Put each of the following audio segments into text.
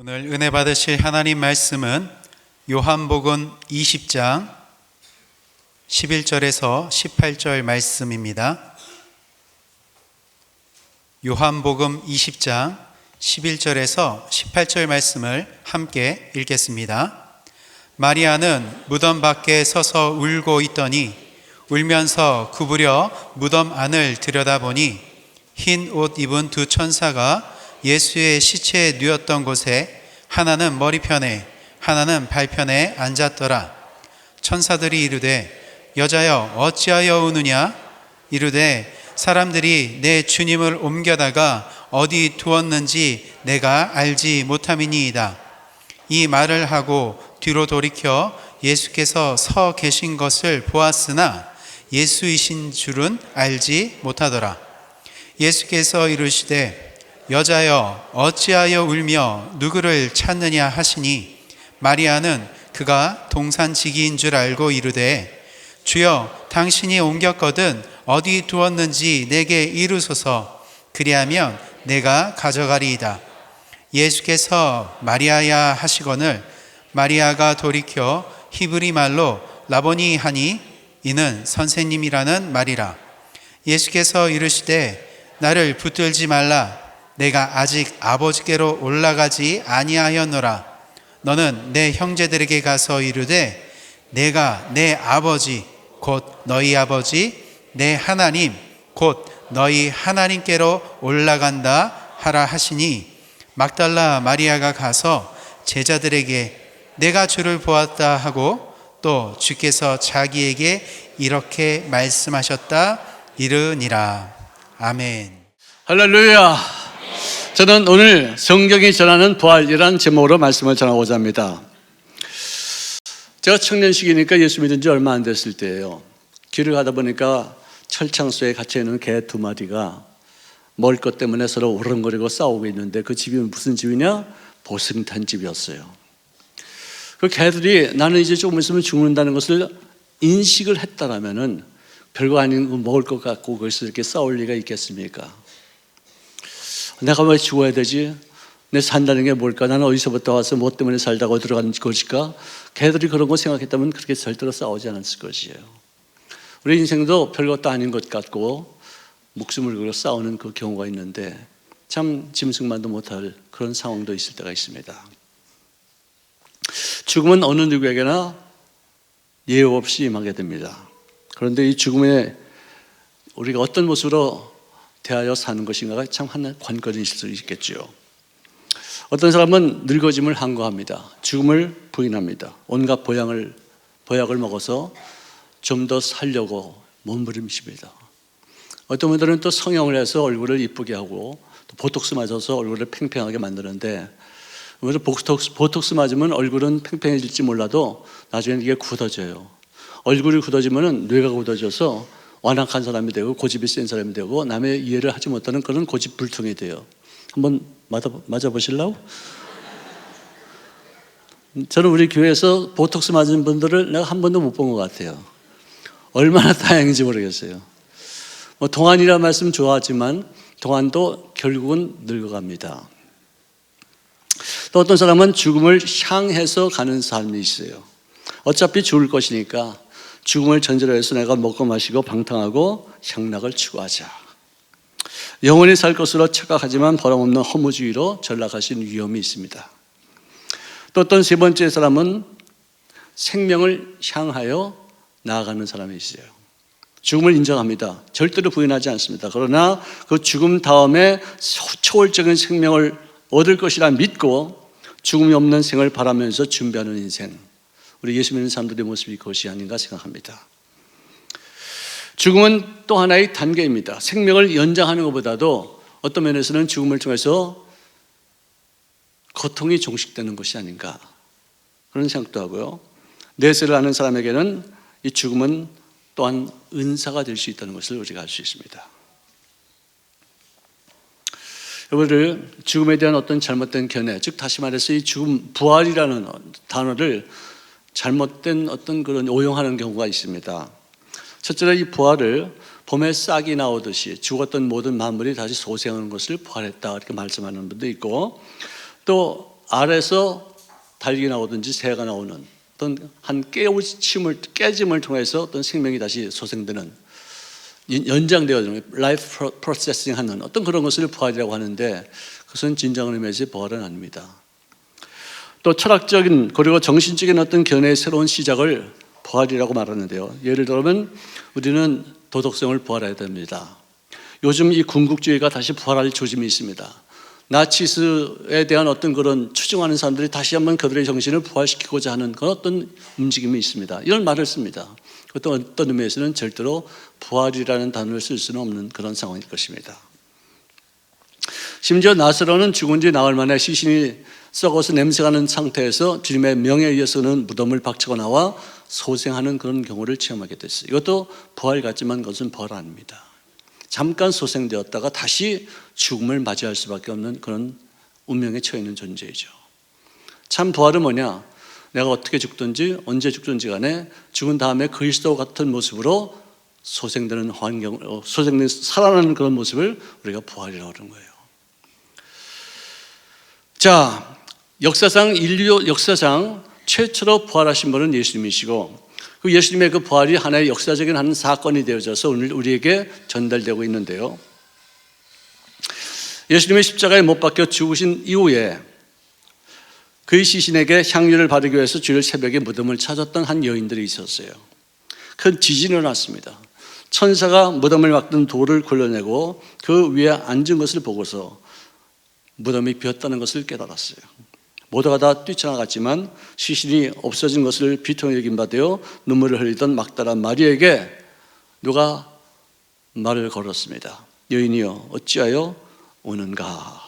오늘 은혜 받으실 하나님 말씀은 요한복음 20장 11절에서 18절 말씀입니다. 요한복음 20장 11절에서 18절 말씀을 함께 읽겠습니다. 마리아는 무덤 밖에 서서 울고 있더니 울면서 구부려 무덤 안을 들여다보니 흰 옷 입은 두 천사가 예수의 시체에 누웠던 곳에 하나는 머리편에 하나는 발편에 앉았더라. 천사들이 이르되 여자여 어찌하여 우느냐? 이르되 사람들이 내 주님을 옮겨다가 어디 두었는지 내가 알지 못함이니이다. 이 말을 하고 뒤로 돌이켜 예수께서 서 계신 것을 보았으나 예수이신 줄은 알지 못하더라. 예수께서 이르시되 여자여 어찌하여 울며 누구를 찾느냐 하시니 마리아는 그가 동산지기인 줄 알고 이르되 주여 당신이 옮겼거든 어디 두었는지 내게 이르소서. 그리하면 내가 가져가리이다. 예수께서 마리아야 하시거늘 마리아가 돌이켜 히브리 말로 라보니 하니 이는 선생님이라는 말이라. 예수께서 이르시되 나를 붙들지 말라. 내가 아직 아버지께로 올라가지 아니하였노라. 너는 내 형제들에게 가서 이르되 내가 내 아버지 곧 너희 아버지 내 하나님 곧 너희 하나님께로 올라간다 하라 하시니 막달라 마리아가 가서 제자들에게 내가 주를 보았다 하고 또 주께서 자기에게 이렇게 말씀하셨다 이르니라. 아멘. 할렐루야. 저는 오늘 성경이 전하는 부활이라는 제목으로 말씀을 전하고자 합니다. 제가 청년식이니까 예수 믿은 지 얼마 안 됐을 때예요. 길을 가다 보니까 철창소에 갇혀있는 개 두 마리가 먹을 것 때문에 서로 우렁거리고 싸우고 있는데 그 집이 무슨 집이냐? 보승탄 집이었어요. 그 개들이 나는 이제 조금 있으면 죽는다는 것을 인식을 했다라면은 별거 아닌 먹을 것 갖고 거기서 이렇게 싸울 리가 있겠습니까? 내가 왜 죽어야 되지? 내 산다는 게 뭘까? 나는 어디서부터 와서 뭐 때문에 살다가 어디로 가는 것일까? 개들이 그런 거 생각했다면 그렇게 절대로 싸우지 않았을 것이에요. 우리 인생도 별것도 아닌 것 같고 목숨을 걸고 싸우는 그 경우가 있는데 참 짐승만도 못할 그런 상황도 있을 때가 있습니다. 죽음은 어느 누구에게나 예우 없이 임하게 됩니다. 그런데 이 죽음에 우리가 어떤 모습으로 대하여 사는 것인가가 참 하나의 관건일 수 있겠죠. 어떤 사람은 늙어짐을 항거합니다. 죽음을 부인합니다. 온갖 보약을 먹어서 좀 더 살려고 몸부림칩니다. 어떤 분들은 또 성형을 해서 얼굴을 이쁘게 하고 또 보톡스 맞아서 얼굴을 팽팽하게 만드는데 보톡스 맞으면 얼굴은 팽팽해질지 몰라도 나중에 이게 굳어져요. 얼굴이 굳어지면 뇌가 굳어져서 완악한 사람이 되고 고집이 센 사람이 되고 남의 이해를 하지 못하는 그런 고집불통이 돼요. 한번 맞아보실라고? 저는 우리 교회에서 보톡스 맞은 분들을 내가 한 번도 못 본 것 같아요. 얼마나 다행인지 모르겠어요. 동안이라는 말씀 좋아하지만 동안도 결국은 늙어갑니다. 또 어떤 사람은 죽음을 향해서 가는 삶이 있어요. 어차피 죽을 것이니까 죽음을 전제로 해서 내가 먹고 마시고 방탕하고 향락을 추구하자. 영원히 살 것으로 착각하지만 버림없는 허무주의로 전락하신 위험이 있습니다. 또 어떤 세 번째 사람은 생명을 향하여 나아가는 사람이 있어요. 죽음을 인정합니다. 절대로 부인하지 않습니다. 그러나 그 죽음 다음에 초월적인 생명을 얻을 것이라 믿고 죽음이 없는 생을 바라면서 준비하는 인생, 우리 예수 믿는 사람들의 모습이 그것이 아닌가 생각합니다. 죽음은 또 하나의 단계입니다. 생명을 연장하는 것보다도 어떤 면에서는 죽음을 통해서 고통이 종식되는 것이 아닌가 그런 생각도 하고요. 내세를 아는 사람에게는 이 죽음은 또한 은사가 될 수 있다는 것을 우리가 알 수 있습니다. 여러분들 죽음에 대한 어떤 잘못된 견해, 즉 다시 말해서 이 죽음, 부활이라는 단어를 잘못된 어떤 그런 오용하는 경우가 있습니다. 첫째로 이 부활을 봄에 싹이 나오듯이 죽었던 모든 만물이 다시 소생하는 것을 부활했다 이렇게 말씀하는 분도 있고, 또 알에서 달기 나오든지 새가 나오는 어떤 한 깨짐을 통해서 어떤 생명이 다시 소생되는, 연장되어지는 라이프 프로세싱 하는 어떤 그런 것을 부활이라고 하는데, 그것은 진정한 의미에서 부활은 아닙니다. 또 철학적인 그리고 정신적인 어떤 견해의 새로운 시작을 부활이라고 말하는데요. 예를 들면 우리는 도덕성을 부활해야 됩니다. 요즘 이 군국주의가 다시 부활할 조짐이 있습니다. 나치스에 대한 어떤 그런 추종하는 사람들이 다시 한번 그들의 정신을 부활시키고자 하는 그런 어떤 움직임이 있습니다. 이런 말을 씁니다. 그것도 어떤 의미에서는 절대로 부활이라는 단어를 쓸 수는 없는 그런 상황일 것입니다. 심지어 나사로는 죽은 지 나흘 만에 시신이 썩어서 냄새가는 상태에서 주님의 명에 의해서는 무덤을 박차고 나와 소생하는 그런 경우를 체험하게 됐어요. 이것도 부활 같지만 그것은 부활 아닙니다. 잠깐 소생되었다가 다시 죽음을 맞이할 수밖에 없는 그런 운명에 처해 있는 존재이죠. 참 부활은 뭐냐? 내가 어떻게 죽든지 언제 죽든지 간에 죽은 다음에 그리스도 같은 모습으로 소생되는 환경, 살아나는 그런 모습을 우리가 부활이라고 하는 거예요. 자, 인류 역사상 최초로 부활하신 분은 예수님이시고, 그 예수님의 그 부활이 하나의 역사적인 한 사건이 되어져서 오늘 우리에게 전달되고 있는데요. 예수님의 십자가에 못 박혀 죽으신 이후에 그의 시신에게 향유를 바르기 위해서 주일 새벽에 무덤을 찾았던 한 여인들이 있었어요. 큰 지진이 일어났습니다. 천사가 무덤을 막던 돌을 굴려내고 그 위에 앉은 것을 보고서 무덤이 비었다는 것을 깨달았어요. 모두가 다 뛰쳐나갔지만 시신이 없어진 것을 비통히 여긴 바 되어 눈물을 흘리던 막달라 마리에게 누가 말을 걸었습니다. 여인이여, 어찌하여 우는가?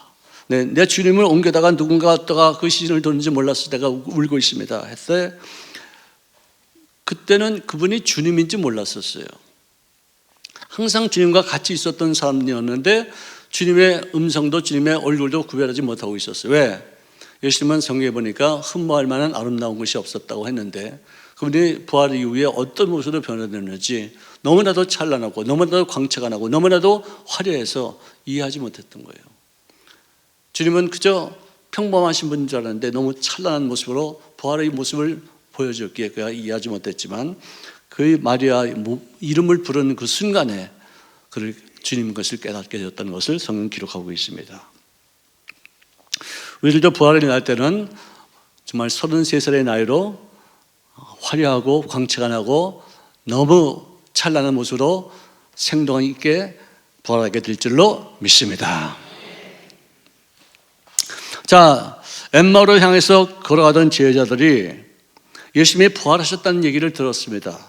내 주님을 옮겨다가 누군가가 그 시신을 뒀는지 몰라서 내가 울고 있습니다 했대. 그때는 그분이 주님인지 몰랐었어요. 항상 주님과 같이 있었던 사람이었는데 주님의 음성도 주님의 얼굴도 구별하지 못하고 있었어요. 왜? 예수님은 성경에 보니까 흠모할 만한 아름다운 것이 없었다고 했는데 그분이 부활 이후에 어떤 모습으로 변화되는지 너무나도 찬란하고 너무나도 광채가 나고 너무나도 화려해서 이해하지 못했던 거예요. 주님은 그저 평범하신 분인 줄 알았는데 너무 찬란한 모습으로 부활의 모습을 보여줬기에 그가 이해하지 못했지만 그의 마리아 이름을 부르는 그 순간에 그를 주님 것을 깨닫게 되었다는 것을 성경 기록하고 있습니다. 우리들도 부활이 날 때는 정말 33살의 나이로 화려하고 광채가 나고 너무 찬란한 모습으로 생동 있게 부활하게 될 줄로 믿습니다. 자, 엠마오를 향해서 걸어가던 제자들이 예수님이 부활하셨다는 얘기를 들었습니다.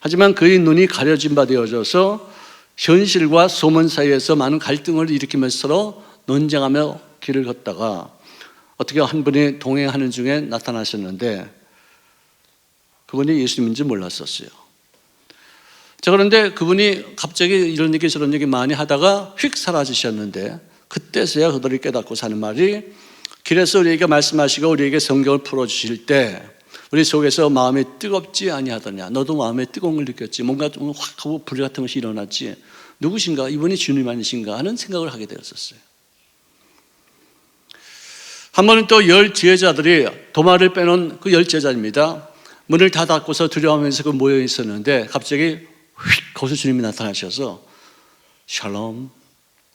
하지만 그의 눈이 가려진 바 되어져서 현실과 소문 사이에서 많은 갈등을 일으키면서 서로 논쟁하며 길을 걷다가 어떻게 한 분이 동행하는 중에 나타나셨는데 그분이 예수님인지 몰랐었어요. 자, 그런데 그분이 갑자기 이런 얘기 저런 얘기 많이 하다가 휙 사라지셨는데 그때서야 그들이 깨닫고 사는 말이 길에서 우리에게 말씀하시고 우리에게 성경을 풀어주실 때 우리 속에서 마음이 뜨겁지 아니하더냐. 너도 마음에 뜨거운 걸 느꼈지. 뭔가 좀 확 하고 불 같은 것이 일어났지. 누구신가? 이분이 주님 아니신가? 하는 생각을 하게 되었었어요. 한 번은 또 10 제자들이 도마를 빼놓은 그 10 제자입니다. 문을 다 닫고서 두려워하면서 그 모여 있었는데 갑자기 휙 거기서 주님이 나타나셔서 샬롬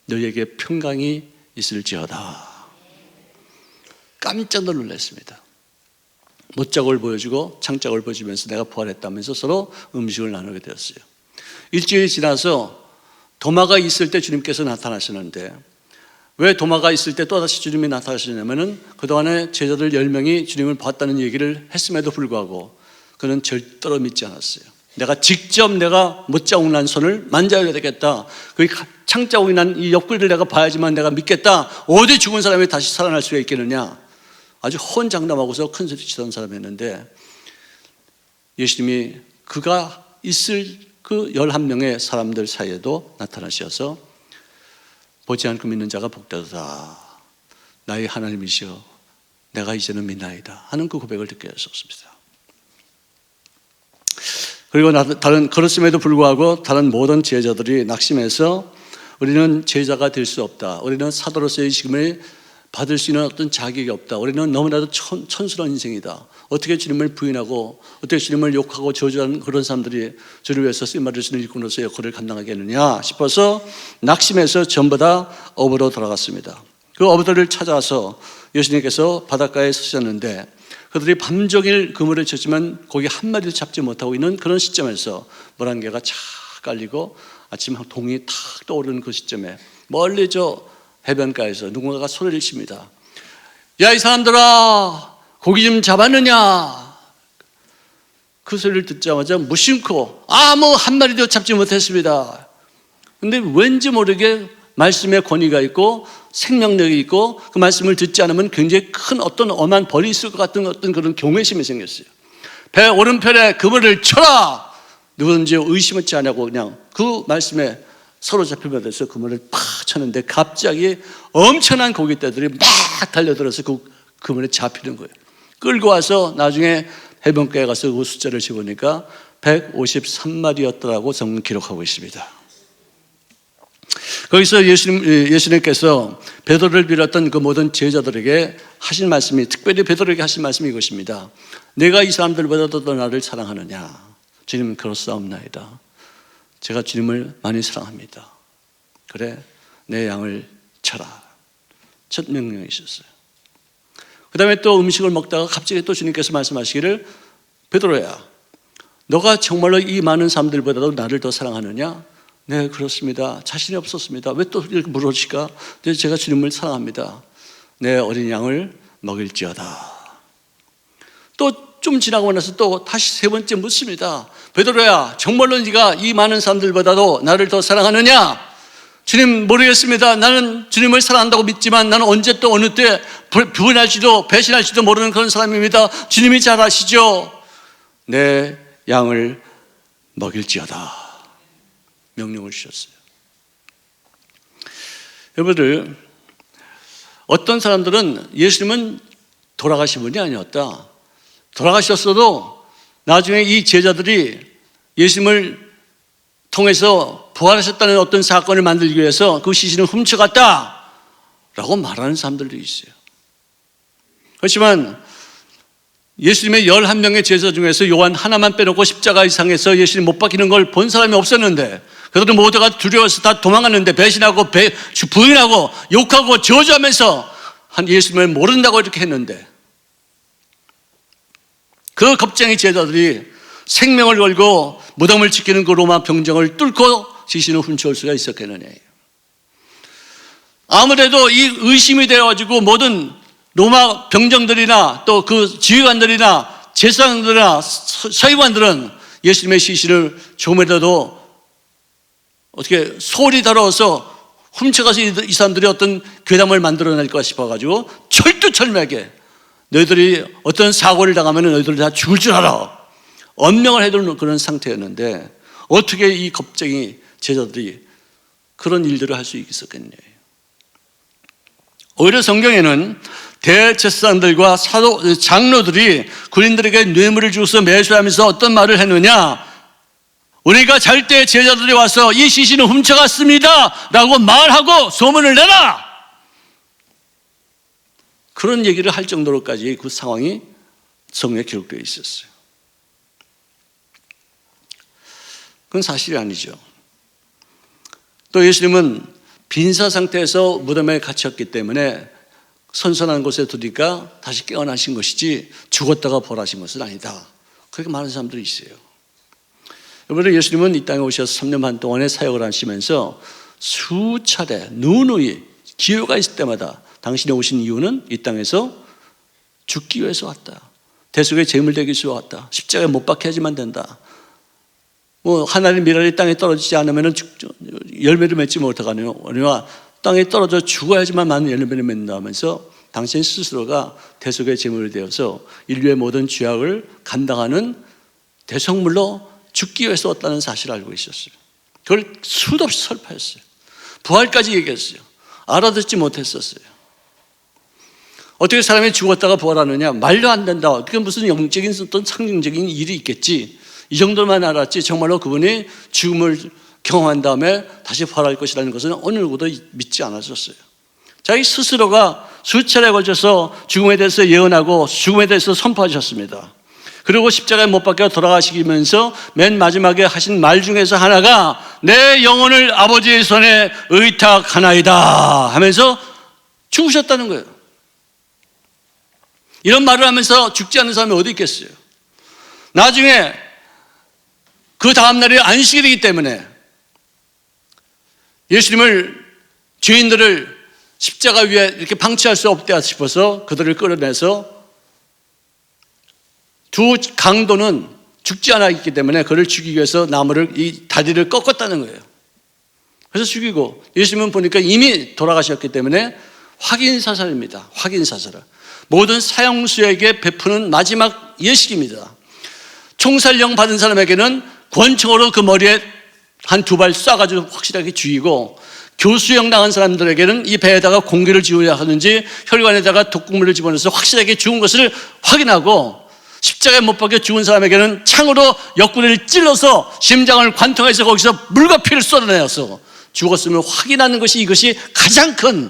너희에게 평강이 있을지어다. 깜짝 놀랐습니다. 못자국을 보여주고 창자국을 보여주면서 내가 부활했다면서 서로 음식을 나누게 되었어요. 일주일이 지나서 도마가 있을 때 주님께서 나타나시는데 왜 도마가 있을 때 또다시 주님이 나타나시냐면은 그동안에 제자들 10명이 주님을 봤다는 얘기를 했음에도 불구하고 그는 절대로 믿지 않았어요. 내가 직접 내가 못자국 난 손을 만져야 되겠다. 그 창자국이 난 이 옆구리를 내가 봐야지만 내가 믿겠다. 어디 죽은 사람이 다시 살아날 수가 있겠느냐. 아주 혼장담하고서 큰 소리 치던 사람이었는데 예수님이 그가 있을 그 11명의 사람들 사이에도 나타나셔서 보지 않고 믿는 자가 복되도다. 나의 하나님이시여 내가 이제는 믿나이다 하는 그 고백을 듣게 하셨습니다. 그리고 그렇음에도 불구하고 다른 모든 제자들이 낙심해서 우리는 제자가 될 수 없다. 우리는 사도로서의 지금의 받을 수 있는 어떤 자격이 없다. 우리는 너무나도 천순한 인생이다. 어떻게 주님을 부인하고 어떻게 주님을 욕하고 저주하는 그런 사람들이 주를 위해서 쓰임받을 수 있는 일꾼으로서 역할을 감당하겠느냐 싶어서 낙심해서 전부 다 어부로 돌아갔습니다. 그 어부들을 찾아와서 예수님께서 바닷가에 서셨는데 그들이 밤종일 그물을 쳤지만 고기 한 마리도 잡지 못하고 있는 그런 시점에서 물 한 개가 착 깔리고 아침 동이 탁 떠오르는 그 시점에 멀리 저 해변가에서 누군가가 소리를 칩니다. 야, 이 사람들아, 고기 좀 잡았느냐? 그 소리를 듣자마자 무심코 아무 한 마리도 잡지 못했습니다. 근데 왠지 모르게 말씀에 권위가 있고 생명력이 있고 그 말씀을 듣지 않으면 굉장히 큰 어떤 엄한 벌이 있을 것 같은 어떤 그런 경외심이 생겼어요. 배 오른편에 그물을 쳐라! 누구든지 의심치 않냐고 그냥 그 말씀에 사로잡히면서 그물을 팍 쳤는데 갑자기 엄청난 고깃대들이 막 달려들어서 그 그물에 잡히는 거예요. 끌고 와서 나중에 해변가에 가서 그 숫자를 집으니까 153마리였더라고 성경 기록하고 있습니다. 거기서 예수님께서 베드로를 비롯한 그 모든 제자들에게 하신 말씀이, 특별히 베드로에게 하신 말씀이 이것입니다. 내가 이 사람들보다도 더 나를 사랑하느냐? 주님 그렇사옵나이다. 제가 주님을 많이 사랑합니다. 그래, 내 양을 쳐라. 첫 명령이 있었어요. 그 다음에 또 음식을 먹다가 갑자기 또 주님께서 말씀하시기를, 베드로야, 너가 정말로 이 많은 사람들보다도 나를 더 사랑하느냐? 네, 그렇습니다. 자신이 없었습니다. 왜 또 이렇게 물으실까? 제가 주님을 사랑합니다. 내 어린 양을 먹일지어다. 또 좀 지나고 나서 또 다시 세 번째 묻습니다. 베드로야, 정말로 네가 이 많은 사람들보다도 나를 더 사랑하느냐? 주님, 모르겠습니다. 나는 주님을 사랑한다고 믿지만 나는 언제 또 어느 때 부인할지도 배신할지도 모르는 그런 사람입니다. 주님이 잘 아시죠? 내 양을 먹일지어다. 명령을 주셨어요. 여러분들, 어떤 사람들은 예수님은 돌아가신 분이 아니었다. 돌아가셨어도 나중에 이 제자들이 예수님을 통해서 부활하셨다는 어떤 사건을 만들기 위해서 그 시신을 훔쳐갔다라고 말하는 사람들도 있어요. 그렇지만 예수님의 11명의 제자 중에서 요한 하나만 빼놓고 십자가 이상에서 예수님 못 박히는 걸 본 사람이 없었는데 그들은 모두가 두려워서 다 도망갔는데 배신하고 부인하고 욕하고 저주하면서 한 예수님을 모른다고 이렇게 했는데 그 겁쟁이 제자들이 생명을 걸고 무덤을 지키는 그 로마 병정을 뚫고 시신을 훔쳐올 수가 있었겠느냐. 아무래도 이 의심이 되어가지고 모든 로마 병정들이나 또 그 지휘관들이나 제사장들이나 서기관들은 예수님의 시신을 조금이라도 어떻게 소리 다뤄서 훔쳐가서 이 사람들이 어떤 괴담을 만들어낼까 싶어가지고 철두철미하게 너희들이 어떤 사고를 당하면 너희들이 다 죽을 줄 알아. 언명을 해두는 그런 상태였는데 어떻게 이 겁쟁이 제자들이 그런 일들을 할 수 있었겠냐. 오히려 성경에는 대제사장들과 장로들이 군인들에게 뇌물을 주고서 매수하면서 어떤 말을 했느냐. 우리가 잘 때 제자들이 와서 이 시신을 훔쳐갔습니다 라고 말하고 소문을 내라. 그런 얘기를 할 정도로까지 그 상황이 성경에 기록되어 있었어요. 그건 사실이 아니죠. 또 예수님은 빈사 상태에서 무덤에 갇혔기 때문에 선선한 곳에 두니까 다시 깨어나신 것이지 죽었다가 부활하신 것은 아니다. 그렇게 말하는 사람들이 있어요. 여러분, 예수님은 이 땅에 오셔서 3년 반 동안의 사역을 하시면서 수차례 누누이 기회가 있을 때마다 당신이 오신 이유는 이 땅에서 죽기 위해서 왔다. 대속의 제물 되기 위해서 왔다. 십자가에 못 박혀 야지만 된다. 하나님의 미랄이 땅에 떨어지지 않으면 열매를 맺지 못하거니와 땅에 떨어져 죽어야지만 많은 열매를 맺는다 하면서 당신 스스로가 대속의 제물이 되어서 인류의 모든 죄악을 감당하는 대속물로 죽기 위해서 왔다는 사실을 알고 있었어요. 그걸 수도 없이 설파했어요. 부활까지 얘기했어요. 알아듣지 못했었어요. 어떻게 사람이 죽었다가 부활하느냐? 말도 안 된다. 그게 무슨 영적인 어떤 상징적인 일이 있겠지. 이 정도만 알았지 정말로 그분이 죽음을 경험한 다음에 다시 부활할 것이라는 것은 어느 누구도 믿지 않았었어요. 자기 스스로가 수차례에 걸쳐서 죽음에 대해서 예언하고 죽음에 대해서 선포하셨습니다. 그리고 십자가에 못 박혀 돌아가시면서 맨 마지막에 하신 말 중에서 하나가 내 영혼을 아버지의 손에 의탁하나이다 하면서 죽으셨다는 거예요. 이런 말을 하면서 죽지 않는 사람이 어디 있겠어요? 나중에 그 다음날이 안식일이기 때문에 예수님을, 죄인들을 십자가 위에 이렇게 방치할 수 없다 싶어서 그들을 끌어내서 두 강도는 죽지 않아 있기 때문에 그를 죽이기 위해서 나무를, 이 다리를 꺾었다는 거예요. 그래서 죽이고, 예수님은 보니까 이미 돌아가셨기 때문에 확인 사살입니다. 확인 사살. 모든 사형수에게 베푸는 마지막 예식입니다. 총살령 받은 사람에게는 권총으로 그 머리에 한 두 발 쏴가지고 확실하게 죽이고, 교수형 당한 사람들에게는 이 배에다가 공기를 지우려 하든지 혈관에다가 독극물을 집어넣어서 확실하게 죽은 것을 확인하고, 십자가에 못 박혀 죽은 사람에게는 창으로 옆구리를 찔러서 심장을 관통해서 거기서 물과 피를 쏟아내어서 죽었음을 확인하는 것이, 이것이 가장 큰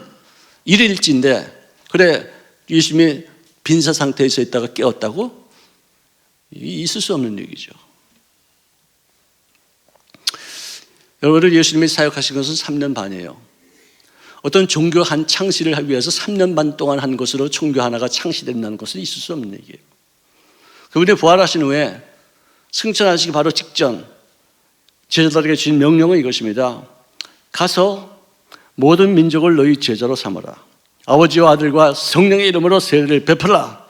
일일지인데, 그래 예수님이 빈사 상태에 서 있다가 깨었다고? 있을 수 없는 얘기죠. 여러분을 예수님이 사역하신 것은 3년 반이에요. 어떤 종교 한 창시를 하기 위해서 3년 반 동안 한 것으로 종교 하나가 창시된다는 것은 있을 수 없는 얘기예요. 그분이 부활하신 후에 승천하시기 바로 직전 제자들에게 주신 명령은 이것입니다. 가서 모든 민족을 너희 제자로 삼아라. 아버지와 아들과 성령의 이름으로 세례를 베풀라.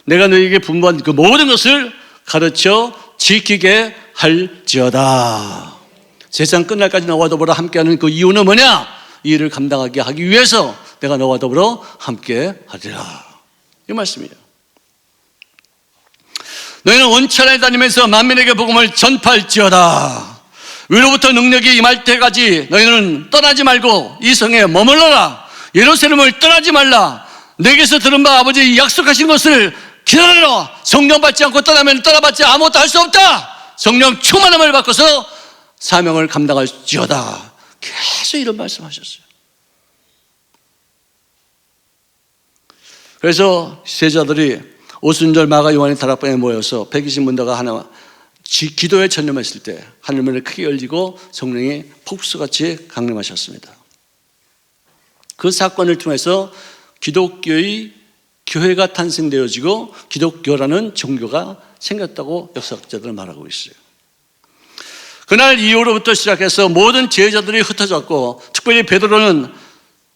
내가 너희에게 분부한 그 모든 것을 가르쳐 지키게 할지어다. 세상 끝날까지 너와 더불어 함께하는 그 이유는 뭐냐? 이 일을 감당하게 하기 위해서 내가 너와 더불어 함께하리라. 이 말씀이에요. 너희는 원천에 다니면서 만민에게 복음을 전파할지어다. 위로부터 능력이 임할 때까지 너희는 떠나지 말고 이 성에 머물러라. 예루살렘을 떠나지 말라. 내게서 들은 바 아버지 약속하신 것을 기다려라. 성령 받지 않고 떠나면 떠나봤자 아무것도 할 수 없다. 성령 충만함을 받고서 사명을 감당할지어다. 계속 이런 말씀하셨어요. 그래서 제자들이 오순절 마가 요한의 다락방에 모여서 120문도가 하나 기도에 전념했을 때 하늘문이 크게 열리고 성령이 폭수같이 강림하셨습니다. 그 사건을 통해서 기독교의 교회가 탄생되어지고 기독교라는 종교가 생겼다고 역사학자들은 말하고 있어요. 그날 이후로부터 시작해서 모든 제자들이 흩어졌고, 특별히 베드로는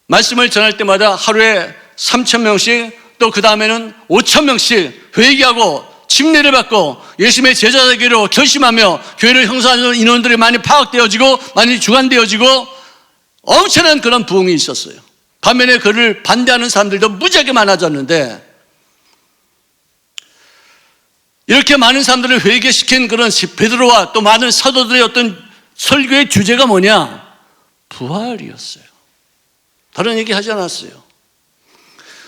말씀을 전할 때마다 하루에 3,000명씩, 또 그 다음에는 5,000명씩 회개하고 침례를 받고 예수님의 제자 되기로 결심하며 교회를 형성하는 인원들이 많이 파악되어지고 많이 주관되어지고 엄청난 그런 부흥이 있었어요. 반면에 그를 반대하는 사람들도 무지하게 많아졌는데, 이렇게 많은 사람들을 회개시킨 그런 베드로와 또 많은 사도들의 어떤 설교의 주제가 뭐냐? 부활이었어요. 다른 얘기 하지 않았어요.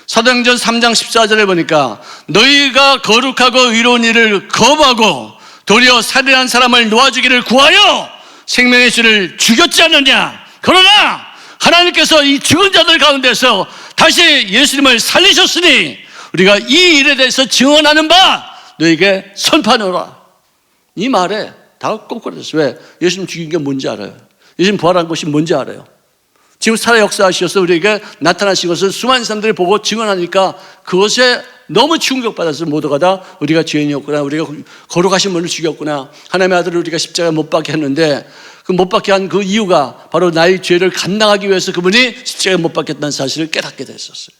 사도행전 3장 14절에 보니까 너희가 거룩하고 의로운 일을 거부하고 도리어 살인한 사람을 놓아주기를 구하여 생명의 주를 죽였지 않느냐? 그러나 하나님께서 이 죽은 자들 가운데서 다시 예수님을 살리셨으니 우리가 이 일에 대해서 증언하는 바 너에게 선포하노라. 이 말에 다 꼼꼼해졌어요. 왜? 예수님 죽인 게 뭔지 알아요. 예수님 부활한 것이 뭔지 알아요. 지금 살아 역사하셔서 우리에게 나타나신 것을 수많은 사람들이 보고 증언하니까 그것에 너무 충격받아서 모두가 다 우리가 죄인이었구나, 우리가 거룩하신 분을 죽였구나, 하나님의 아들을 우리가 십자가에 못 박게 했는데 그 못 박게 한 그 이유가 바로 나의 죄를 감당하기 위해서 그분이 십자가에 못 박혔다는 사실을 깨닫게 됐었어요.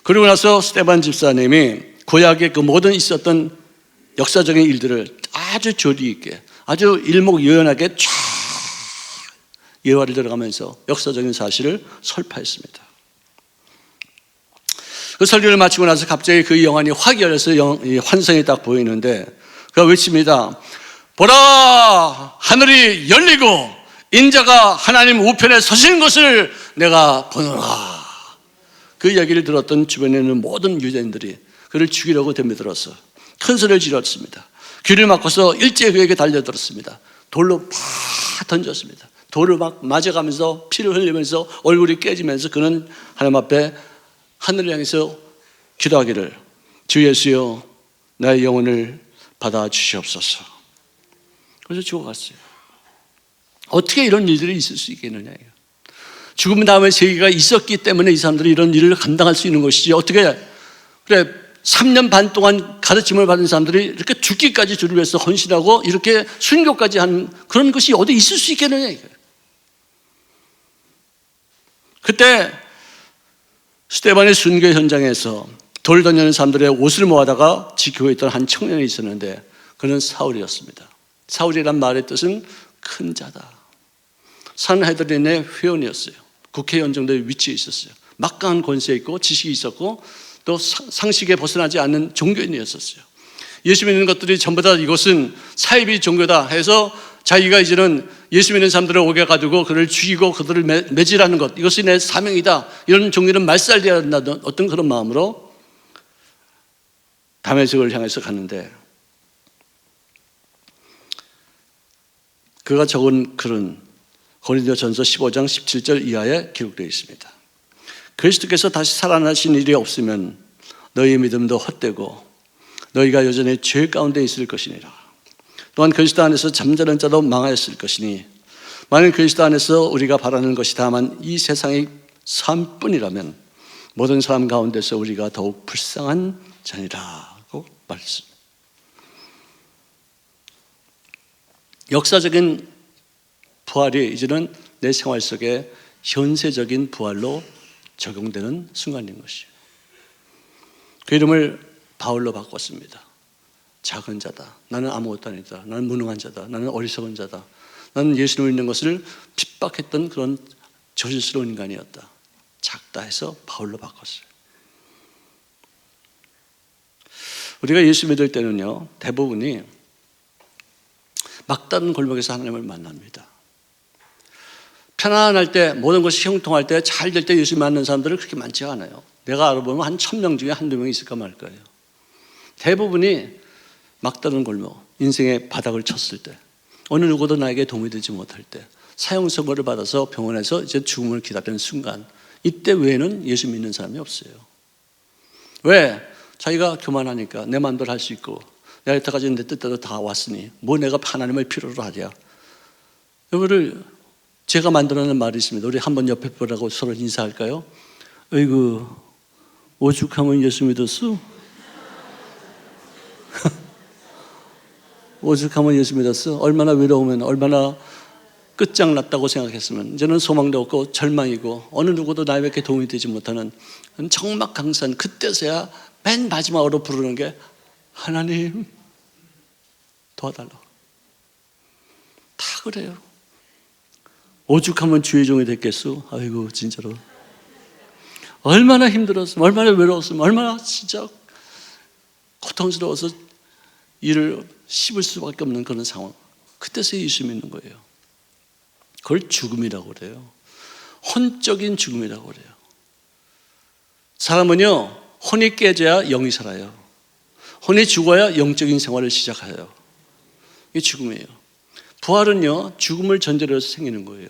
그리고 나서 스데반 집사님이 구약의 그 모든 있었던 역사적인 일들을 아주 조리 있게, 아주 일목요연하게 쫙 예화를 들어가면서 역사적인 사실을 설파했습니다. 그 설교를 마치고 나서 갑자기 그 영안이 확 열려서 환상이 딱 보이는데 그가 외칩니다. 보라, 하늘이 열리고 인자가 하나님 우편에 서신 것을 내가 보노라. 그 이야기를 들었던 주변에 있는 모든 유대인들이 그를 죽이려고 덤벼들어서 큰 소리를 질렀습니다. 귀를 막고서 일제히 그에게 달려들었습니다. 돌로 팍 던졌습니다. 돌을 막 맞아가면서 피를 흘리면서 얼굴이 깨지면서 그는 하나님 앞에 하늘을 향해서 기도하기를, 주 예수여 나의 영혼을 받아 주시옵소서. 그래서 죽어갔어요. 어떻게 이런 일들이 있을 수 있겠느냐. 죽음 다음에 세계가 있었기 때문에 이 사람들이 이런 일을 감당할 수 있는 것이지, 어떻게 그래 3년 반 동안 가르침을 받은 사람들이 이렇게 죽기까지 주를 위해서 헌신하고 이렇게 순교까지 하는 그런 것이 어디 있을 수 있겠느냐 이거예요. 그때 스데반의 순교 현장에서 돌 던지는 사람들의 옷을 모아다가 지키고 있던 한 청년이 있었는데 그는 사울이었습니다. 사울이란 말의 뜻은 큰 자다. 산헤드린의 회원이었어요. 국회의원 정도의 위치에 있었어요. 막강한 권세에 있고 지식이 있었고 또 상식에 벗어나지 않는 종교인이었었어요. 예수 믿는 것들이 전부 다 이것은 사이비 종교다 해서 자기가 이제는 예수 믿는 사람들을 오게 가지고 그를 죽이고 그들을 매질하는 것, 이것이 내 사명이다, 이런 종교는 말살되어야 한다는 어떤 그런 마음으로 다메섹을 향해서 갔는데, 그가 적은 글은 고린도전서 15장 17절 이하에 기록되어 있습니다. 그리스도께서 다시 살아나신 일이 없으면 너희의 믿음도 헛되고 너희가 여전히 죄 가운데 있을 것이니라. 또한 그리스도 안에서 잠자는 자도 망하였을 것이니 만일 그리스도 안에서 우리가 바라는 것이 다만 이 세상의 삶뿐이라면 모든 사람 가운데서 우리가 더욱 불쌍한 자니라고 말씀. 역사적인 부활이 이제는 내 생활 속에 현세적인 부활로 적용되는 순간인 것이에요. 그 이름을 바울로 바꿨습니다. 작은 자다. 나는 아무것도 아니다. 나는 무능한 자다. 나는 어리석은 자다. 나는 예수님을 믿는 것을 핍박했던 그런 저질스러운 인간이었다. 작다 해서 바울로 바꿨어요. 우리가 예수 믿을 때는요, 대부분이 막다른 골목에서 하나님을 만납니다. 편안할 때, 모든 것이 형통할 때, 잘 될 때 예수 만나는 사람들은 그렇게 많지 않아요. 내가 알아보면 한 1000명 중에 한두 명이 있을까 말까요. 대부분이 막다른 골목, 인생의 바닥을 쳤을 때, 어느 누구도 나에게 도움이 되지 못할 때, 사형 선고를 받아서 병원에서 이제 죽음을 기다리는 순간, 이때 외에는 예수 믿는 사람이 없어요. 왜? 자기가 교만하니까 내 마음대로 할 수 있고, 내가 여태까지 내 뜻대로 다 왔으니 뭐 내가 하나님을 필요로 하랴. 이거를 제가 만들어낸 말이 있습니다. 우리 한번 옆에 보라고 서로 인사할까요? 어이구, 오죽하면 예수 믿었어? 오죽하면 예수 믿었어? 얼마나 외로우면, 얼마나 끝장났다고 생각했으면, 이제는 소망도 없고 절망이고 어느 누구도 나에게 도움이 되지 못하는 적막강산, 그때서야 맨 마지막으로 부르는 게 하나님 도와달라. 다 그래요. 오죽하면 주의 종이 됐겠소? 아이고 진짜로 얼마나 힘들었으면, 얼마나 외로웠으면, 얼마나 진짜 고통스러워서 이를 씹을 수밖에 없는 그런 상황. 그때서 예수 믿는 거예요. 그걸 죽음이라고 그래요. 혼적인 죽음이라고 그래요. 사람은요, 혼이 깨져야 영이 살아요. 혼이 죽어야 영적인 생활을 시작해요. 이게 죽음이에요. 부활은요, 죽음을 전제로 해서 생기는 거예요.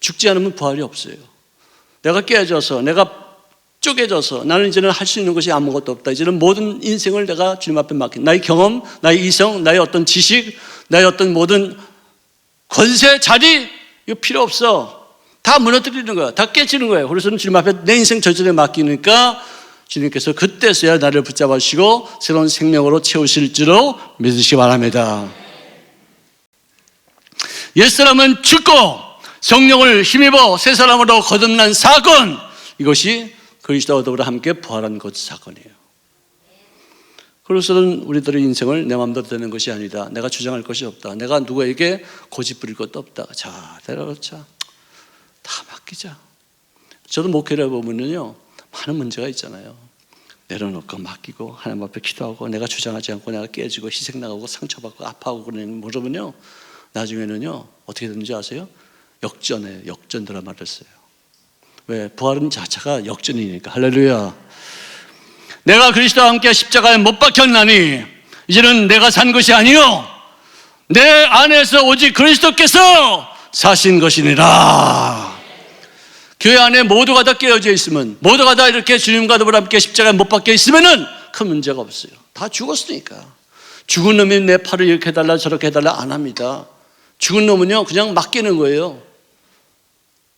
죽지 않으면 부활이 없어요. 내가 깨져서, 내가 쪼개져서 나는 이제는 할 수 있는 것이 아무것도 없다. 이제는 모든 인생을 내가 주님 앞에 맡긴, 나의 경험, 나의 이성, 나의 어떤 지식, 나의 어떤 모든 권세, 자리, 이거 필요 없어. 다 무너뜨리는 거야. 다 깨지는 거예요. 그래서 주님 앞에 내 인생 저절에 맡기니까 주님께서 그때서야 나를 붙잡아 주시고 새로운 생명으로 채우실 줄로 믿으시기 바랍니다. 옛사람은 죽고 성령을 힘입어 새 사람으로 거듭난 사건, 이것이 그리스도와 더불어 함께 부활한 것 사건이에요. 그래서는 우리들의 인생을 내 마음대로 되는 것이 아니다. 내가 주장할 것이 없다. 내가 누구에게 고집 부릴 것도 없다. 자, 내려놓자. 다 맡기자. 저도 목회를 해보면요, 많은 문제가 있잖아요. 내려놓고 맡기고 하나님 앞에 기도하고 내가 주장하지 않고 내가 깨지고 희생당하고 상처받고 아파하고 그러면요, 나중에는요 어떻게 되는지 아세요? 역전해요. 역전 드라마를 써요. 왜? 부활은 자체가 역전이니까. 할렐루야. 내가 그리스도와 함께 십자가에 못 박혔나니 이제는 내가 산 것이 아니요 내 안에서 오직 그리스도께서 사신 것이니라. 교회 안에 모두가 다 깨어져 있으면, 모두가 다 이렇게 주님과 더불어 함께 십자가에 못 박혀 있으면은 큰 문제가 없어요. 다 죽었으니까. 죽은 놈이 내 팔을 이렇게 해달라 저렇게 해달라 안 합니다. 죽은 놈은요 그냥 맡기는 거예요.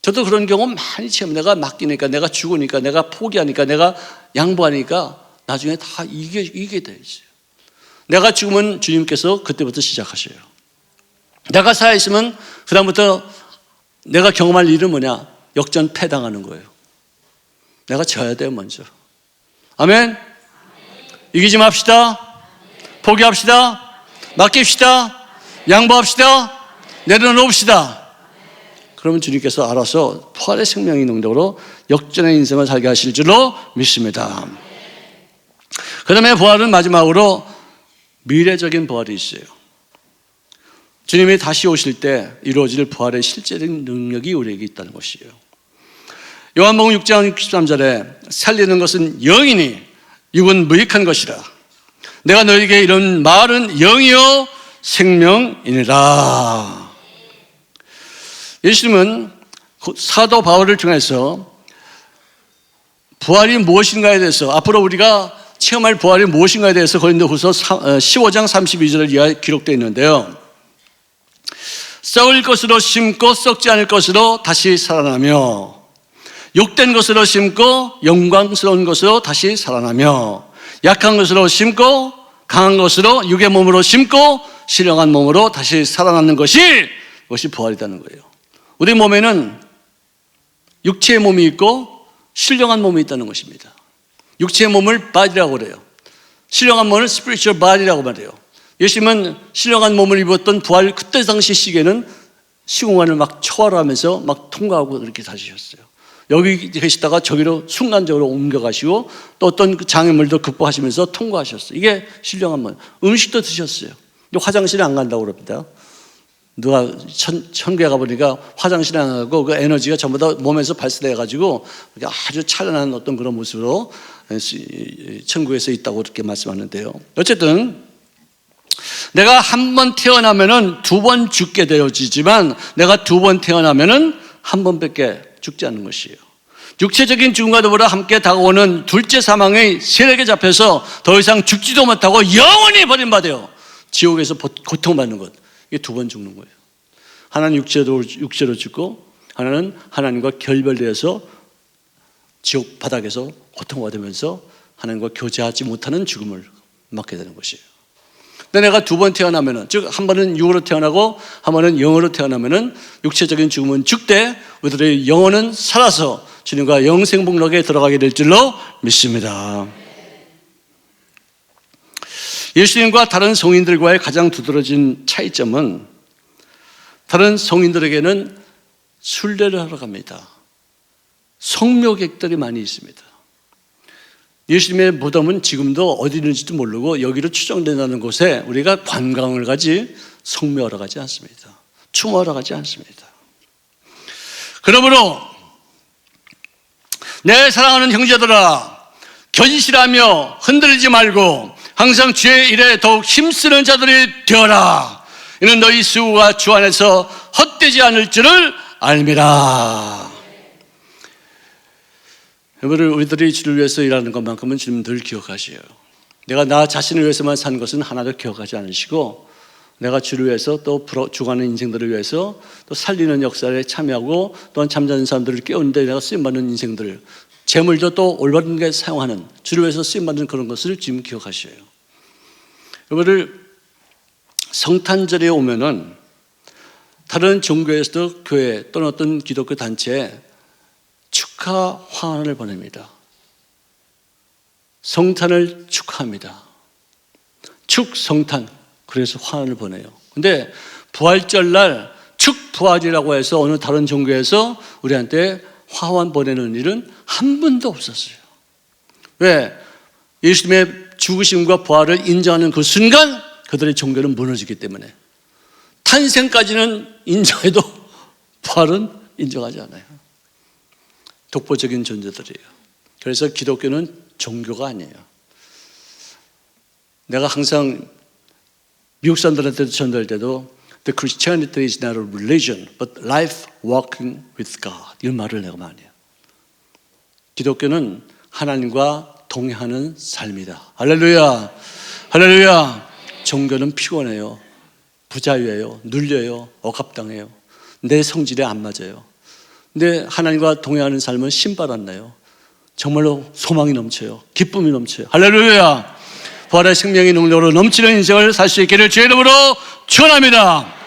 저도 그런 경우 많이 체험. 내가 맡기니까, 내가 죽으니까, 내가 포기하니까, 내가 양보하니까 나중에 다 이게 돼 있어요. 내가 죽으면 주님께서 그때부터 시작하셔요. 내가 살아있으면 그 다음부터 내가 경험할 일은 뭐냐? 역전패당하는 거예요. 내가 져야 돼요 먼저. 아멘. 이기지 맙시다. 포기합시다. 맡깁시다. 양보합시다. 내려놓읍시다. 그러면 주님께서 알아서 부활의 생명의 능력으로 역전의 인생을 살게 하실 줄로 믿습니다. 그 다음에 부활은 마지막으로 미래적인 부활이 있어요. 주님이 다시 오실 때 이루어질 부활의 실제적인 능력이 우리에게 있다는 것이에요. 요한복음 6장 63절에 살리는 것은 영이니 육은 무익한 것이라. 내가 너에게 이런 말은 영이요 생명이니라. 예수님은 사도 바울을 통해서 부활이 무엇인가에 대해서, 앞으로 우리가 체험할 부활이 무엇인가에 대해서 고린도후서 15장 32절에 기록되어 있는데요. 썩을 것으로 심고 썩지 않을 것으로 다시 살아나며, 욕된 것으로 심고 영광스러운 것으로 다시 살아나며, 약한 것으로 심고 강한 것으로 육의 몸으로 심고 신령한 몸으로 다시 살아나는 것이 부활이라는 거예요. 우리 몸에는 육체의 몸이 있고 신령한 몸이 있다는 것입니다. 육체의 몸을 body라고 그래요. 신령한 몸을 spiritual body라고 말해요. 예수님은 신령한 몸을 입었던 부활 그때 당시 시기에는 시공간을 막 초월하면서 막 통과하고 이렇게 다니셨어요. 여기 계시다가 저기로 순간적으로 옮겨가시고 또 어떤 장애물도 극복하시면서 통과하셨어요. 이게 신령한 몸. 음식도 드셨어요. 화장실에 안 간다고 그럽니다. 누가 천국에 가보니까 화장실에 안 가고 그 에너지가 전부 다 몸에서 발산돼가지고 아주 찬란한 어떤 그런 모습으로 천국에서 있다고 그렇게 말씀하는데요. 어쨌든 내가 한 번 태어나면은 두 번 죽게 되어지지만 내가 두 번 태어나면은 한 번밖에 죽지 않는 것이에요. 육체적인 죽음과 더불어 함께 다가오는 둘째 사망의 세력에 잡혀서 더 이상 죽지도 못하고 영원히 버림받아요. 지옥에서 고통받는 것. 이게 두 번 죽는 거예요. 하나는 육체로 죽고 하나는 하나님과 결별되어서 지옥 바닥에서 고통받으면서 하나님과 교제하지 못하는 죽음을 맞게 되는 것이에요. 근데 내가 두 번 태어나면은, 즉 한 번은 육으로 태어나고 한 번은 영으로 태어나면은 육체적인 죽음은 죽되 우리들의 영혼은 살아서 주님과 영생 복락에 들어가게 될 줄로 믿습니다. 예수님과 다른 성인들과의 가장 두드러진 차이점은 다른 성인들에게는 순례를 하러 갑니다. 성묘객들이 많이 있습니다. 예수님의 무덤은 지금도 어디 있는지도 모르고 여기로 추정된다는 곳에 우리가 관광을 가지 성묘하러 가지 않습니다. 추모하러 가지 않습니다. 그러므로 내 사랑하는 형제들아, 견실하며 흔들리지 말고 항상 주의 일에 더욱 힘쓰는 자들이 되어라. 이는 너희 수고가 주 안에서 헛되지 않을 줄을 알미라. 여러분, 우리들이 주를 위해서 일하는 것만큼은 주님 늘 기억하셔요. 내가 나 자신을 위해서만 산 것은 하나도 기억하지 않으시고, 내가 주를 위해서 또 죽어가는 인생들을 위해서 또 살리는 역사에 참여하고 또한 잠자는 사람들을 깨우는데 내가 쓰임받는 인생들, 재물도 또 올바른 게 사용하는, 주를 위해서 쓰임받는 그런 것을 지금 기억하셔요. 여러분들, 성탄절에 오면은 다른 종교에서도 교회 또는 어떤 기독교 단체에 축하 화환을 보냅니다. 성탄을 축하합니다. 축성탄, 그래서 화환을 보내요. 근데 부활절날 축부활이라고 해서 어느 다른 종교에서 우리한테 화환 보내는 일은 한 번도 없었어요. 왜? 예수님의 죽으심과 부활을 인정하는 그 순간 그들의 종교는 무너지기 때문에. 탄생까지는 인정해도 부활은 인정하지 않아요. 독보적인 존재들이에요. 그래서 기독교는 종교가 아니에요. 내가 항상 미국 사람들한테도 전도할 때도 The Christianity is not a religion, but life walking with God. 이런 말을 내가 많이 해요. 기독교는 하나님과 동행하는 삶이다. 할렐루야. 할렐루야. 종교는 피곤해요. 부자유해요. 눌려요. 억압당해요. 내 성질에 안 맞아요. 근데 하나님과 동행하는 삶은 신바람 나요. 정말로 소망이 넘쳐요. 기쁨이 넘쳐요. 할렐루야. 부활의 생명의 능력으로 넘치는 인생을 살 수 있기를 주의 이름으로 축원합니다.